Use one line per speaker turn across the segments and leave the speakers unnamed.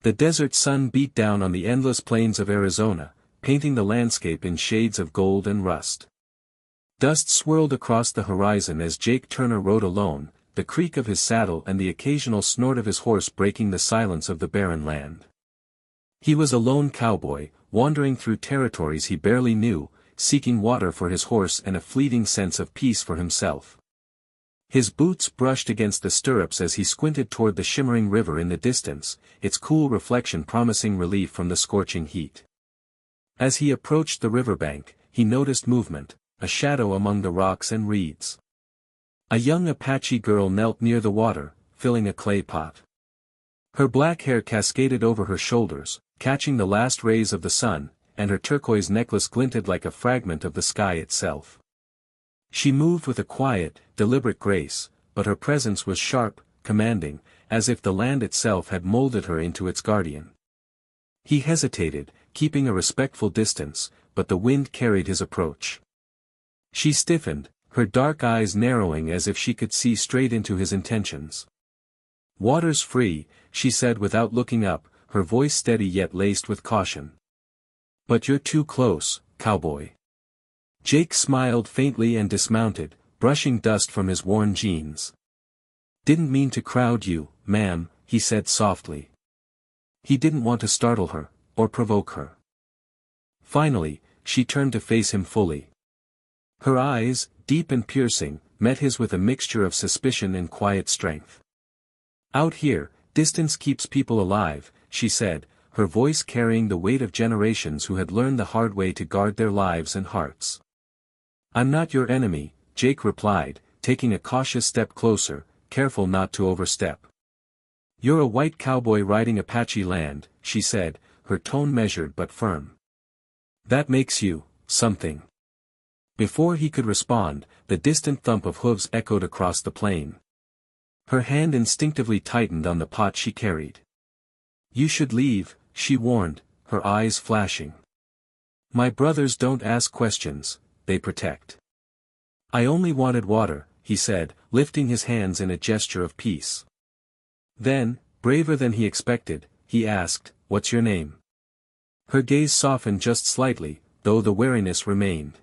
The desert sun beat down on the endless plains of Arizona, painting the landscape in shades of gold and rust. Dust swirled across the horizon as Jake Turner rode alone, the creak of his saddle and the occasional snort of his horse breaking the silence of the barren land. He was a lone cowboy, wandering through territories he barely knew, seeking water for his horse and a fleeting sense of peace for himself. His boots brushed against the stirrups as he squinted toward the shimmering river in the distance, its cool reflection promising relief from the scorching heat. As he approached the riverbank, he noticed movement, a shadow among the rocks and reeds. A young Apache girl knelt near the water, filling a clay pot. Her black hair cascaded over her shoulders, catching the last rays of the sun, and her turquoise necklace glinted like a fragment of the sky itself. She moved with a quiet, deliberate grace, but her presence was sharp, commanding, as if the land itself had molded her into its guardian. He hesitated, keeping a respectful distance, but the wind carried his approach. She stiffened, her dark eyes narrowing as if she could see straight into his intentions. "Water's free," she said without looking up, her voice steady yet laced with caution. "But you're too close, cowboy." Jake smiled faintly and dismounted, brushing dust from his worn jeans. "Didn't mean to crowd you, ma'am," he said softly. He didn't want to startle her, or provoke her. Finally, she turned to face him fully. Her eyes, deep and piercing, met his with a mixture of suspicion and quiet strength. "Out here, distance keeps people alive," she said, her voice carrying the weight of generations who had learned the hard way to guard their lives and hearts. "I'm not your enemy," Jake replied, taking a cautious step closer, careful not to overstep. "You're a white cowboy riding Apache land," she said, her tone measured but firm. "That makes you, something." Before he could respond, the distant thump of hooves echoed across the plain. Her hand instinctively tightened on the pot she carried. "You should leave," she warned, her eyes flashing. "My brothers don't ask questions, they protect." "I only wanted water," he said, lifting his hands in a gesture of peace. Then, braver than he expected, he asked, "What's your name?" Her gaze softened just slightly, though the wariness remained.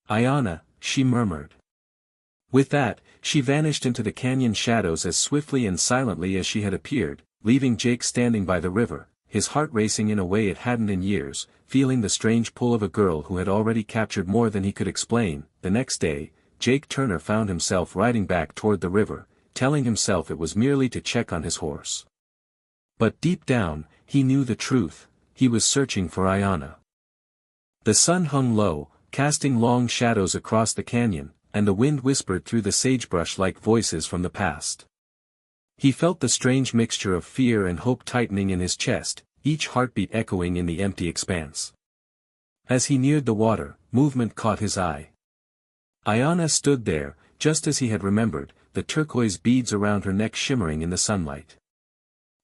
"Aiyana," she murmured. With that, she vanished into the canyon shadows as swiftly and silently as she had appeared, leaving Jake standing by the river, his heart racing in a way it hadn't in years, feeling the strange pull of a girl who had already captured more than he could explain. The next day, Jake Turner found himself riding back toward the river, telling himself it was merely to check on his horse. But deep down, he knew the truth, he was searching for Aiyana. The sun hung low, casting long shadows across the canyon, and the wind whispered through the sagebrush like voices from the past. He felt the strange mixture of fear and hope tightening in his chest, each heartbeat echoing in the empty expanse. As he neared the water, movement caught his eye. Aiyana stood there, just as he had remembered, the turquoise beads around her neck shimmering in the sunlight.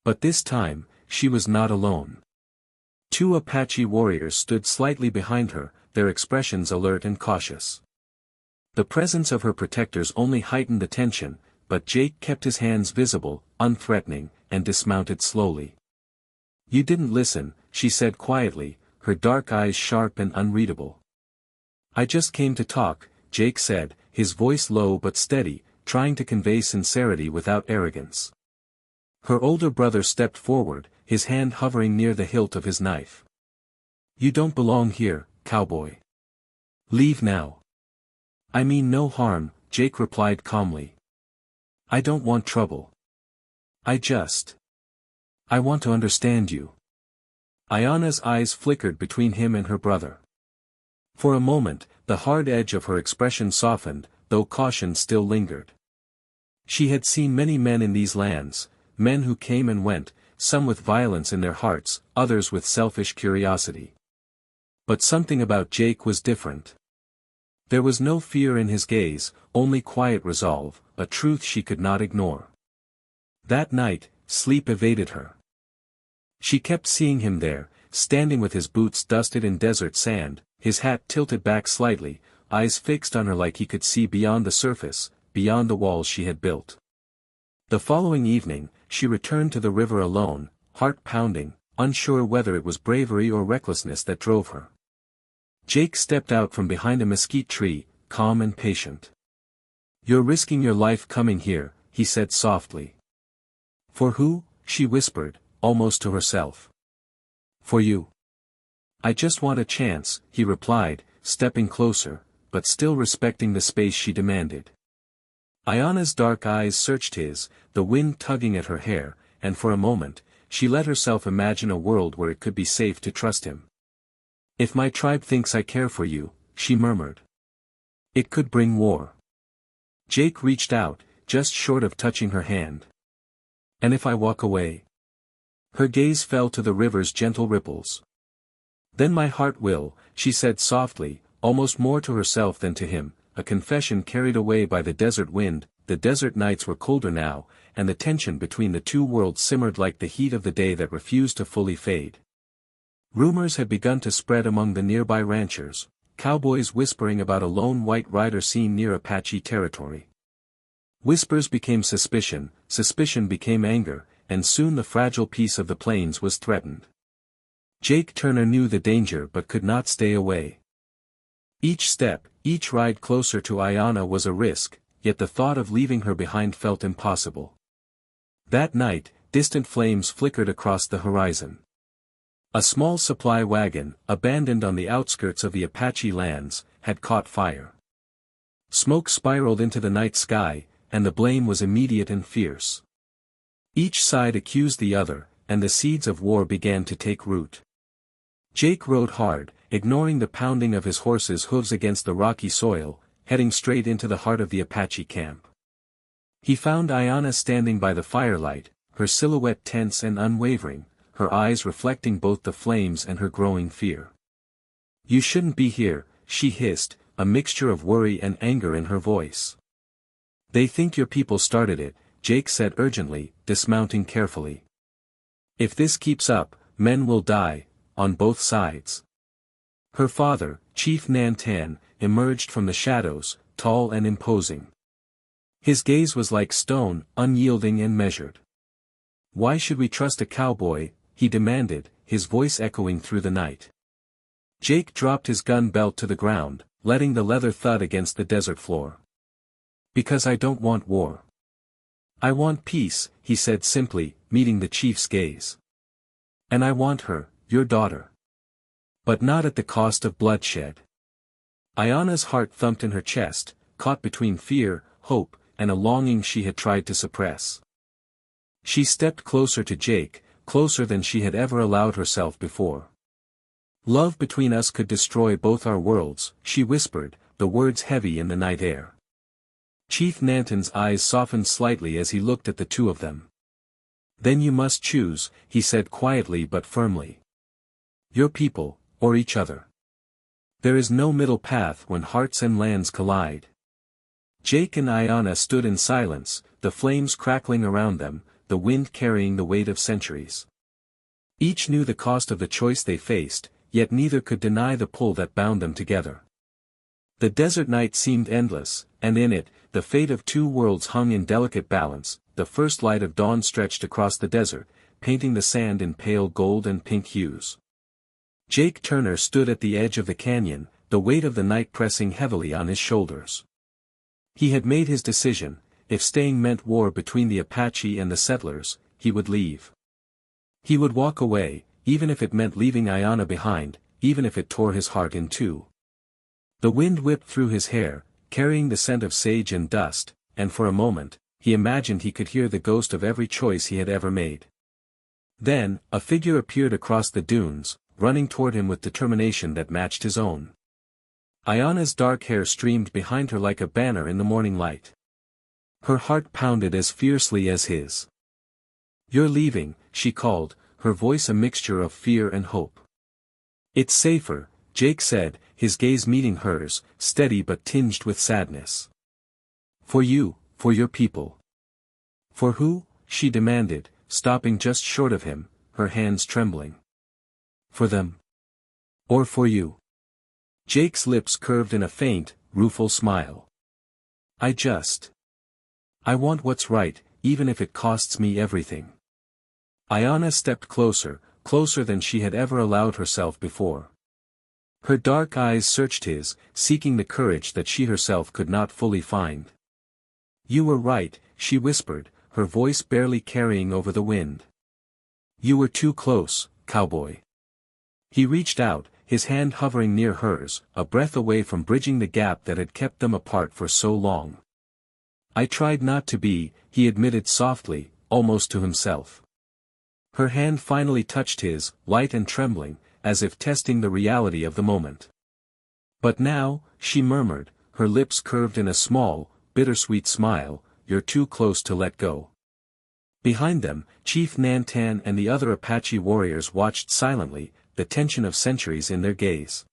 But this time, she was not alone. Two Apache warriors stood slightly behind her, their expressions alert and cautious. The presence of her protectors only heightened the tension, but Jake kept his hands visible, unthreatening, and dismounted slowly. "You didn't listen," she said quietly, her dark eyes sharp and unreadable. "I just came to talk," Jake said, his voice low but steady, trying to convey sincerity without arrogance. Her older brother stepped forward, his hand hovering near the hilt of his knife. "You don't belong here, cowboy. Leave now." "I mean no harm," Jake replied calmly. "I don't want trouble. I want to understand you." Aiyana's eyes flickered between him and her brother. For a moment, the hard edge of her expression softened, though caution still lingered. She had seen many men in these lands, men who came and went, some with violence in their hearts, others with selfish curiosity. But something about Jake was different. There was no fear in his gaze, only quiet resolve, a truth she could not ignore. That night, sleep evaded her. She kept seeing him there, standing with his boots dusted in desert sand, his hat tilted back slightly, eyes fixed on her like he could see beyond the surface, beyond the walls she had built. The following evening, she returned to the river alone, heart pounding, unsure whether it was bravery or recklessness that drove her. Jake stepped out from behind a mesquite tree, calm and patient. "You're risking your life coming here," he said softly. "For who?" she whispered, almost to herself. "For you." "I just want a chance," he replied, stepping closer, but still respecting the space she demanded. Aiyana's dark eyes searched his, the wind tugging at her hair, and for a moment, she let herself imagine a world where it could be safe to trust him. "If my tribe thinks I care for you," she murmured, "it could bring war." Jake reached out, just short of touching her hand. "And if I walk away?" Her gaze fell to the river's gentle ripples. "Then my heart will," she said softly, almost more to herself than to him, a confession carried away by the desert wind. The desert nights were colder now, and the tension between the two worlds simmered like the heat of the day that refused to fully fade. Rumors had begun to spread among the nearby ranchers, cowboys whispering about a lone white rider seen near Apache territory. Whispers became suspicion, suspicion became anger, and soon the fragile peace of the plains was threatened. Jake Turner knew the danger but could not stay away. Each step, each ride closer to Aiyana was a risk, yet the thought of leaving her behind felt impossible. That night, distant flames flickered across the horizon. A small supply wagon, abandoned on the outskirts of the Apache lands, had caught fire. Smoke spiraled into the night sky, and the blame was immediate and fierce. Each side accused the other, and the seeds of war began to take root. Jake rode hard, ignoring the pounding of his horse's hooves against the rocky soil, heading straight into the heart of the Apache camp. He found Aiyana standing by the firelight, her silhouette tense and unwavering, her eyes reflecting both the flames and her growing fear. "You shouldn't be here," she hissed, a mixture of worry and anger in her voice. "They think your people started it," Jake said urgently, dismounting carefully. "If this keeps up, men will die, on both sides." Her father, Chief Nantan, emerged from the shadows, tall and imposing. His gaze was like stone, unyielding and measured. "Why should we trust a cowboy?" he demanded, his voice echoing through the night. Jake dropped his gun belt to the ground, letting the leather thud against the desert floor. "Because I don't want war. I want peace," he said simply, meeting the chief's gaze. "And I want her, your daughter. But not at the cost of bloodshed." Aiyana's heart thumped in her chest, caught between fear, hope, and a longing she had tried to suppress. She stepped closer to Jake, closer than she had ever allowed herself before. "Love between us could destroy both our worlds," she whispered, the words heavy in the night air. Chief Nantan's eyes softened slightly as he looked at the two of them. "Then you must choose," he said quietly but firmly. "Your people, or each other. There is no middle path when hearts and lands collide." Jake and Aiyana stood in silence, the flames crackling around them, the wind carrying the weight of centuries. Each knew the cost of the choice they faced, yet neither could deny the pull that bound them together. The desert night seemed endless, and in it, the fate of two worlds hung in delicate balance. The first light of dawn stretched across the desert, painting the sand in pale gold and pink hues. Jake Turner stood at the edge of the canyon, the weight of the night pressing heavily on his shoulders. He had made his decision. If staying meant war between the Apache and the settlers, he would leave. He would walk away, even if it meant leaving Aiyana behind, even if it tore his heart in two. The wind whipped through his hair, carrying the scent of sage and dust, and for a moment, he imagined he could hear the ghost of every choice he had ever made. Then, a figure appeared across the dunes, running toward him with determination that matched his own. Aiyana's dark hair streamed behind her like a banner in the morning light. Her heart pounded as fiercely as his. "You're leaving," she called, her voice a mixture of fear and hope. "It's safer," Jake said, his gaze meeting hers, steady but tinged with sadness. "For you, for your people." "For who?" she demanded, stopping just short of him, her hands trembling. "For them. Or for you?" Jake's lips curved in a faint, rueful smile. I want what's right, even if it costs me everything." Aiyana stepped closer, closer than she had ever allowed herself before. Her dark eyes searched his, seeking the courage that she herself could not fully find. "You were right," she whispered, her voice barely carrying over the wind. "You were too close, Cowboy." He reached out, his hand hovering near hers, a breath away from bridging the gap that had kept them apart for so long. "I tried not to be," he admitted softly, almost to himself. Her hand finally touched his, light and trembling, as if testing the reality of the moment. "But now," she murmured, her lips curved in a small, bittersweet smile, "you're too close to let go." Behind them, Chief Nantan and the other Apache warriors watched silently, the tension of centuries in their gaze.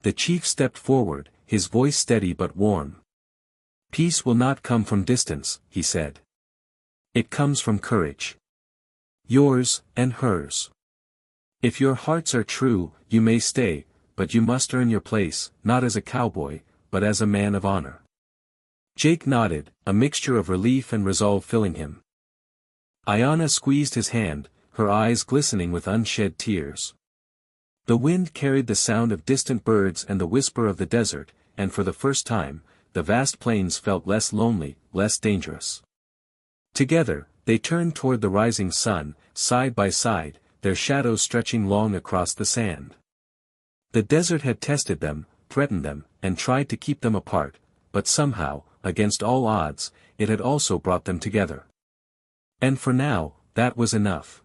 The chief stepped forward, his voice steady but warm. "Peace will not come from distance," he said. "It comes from courage. Yours, and hers. If your hearts are true, you may stay, but you must earn your place, not as a cowboy, but as a man of honor." Jake nodded, a mixture of relief and resolve filling him. Aiyana squeezed his hand, her eyes glistening with unshed tears. The wind carried the sound of distant birds and the whisper of the desert, and for the first time, the vast plains felt less lonely, less dangerous. Together, they turned toward the rising sun, side by side, their shadows stretching long across the sand. The desert had tested them, threatened them, and tried to keep them apart, but somehow, against all odds, it had also brought them together. And for now, that was enough.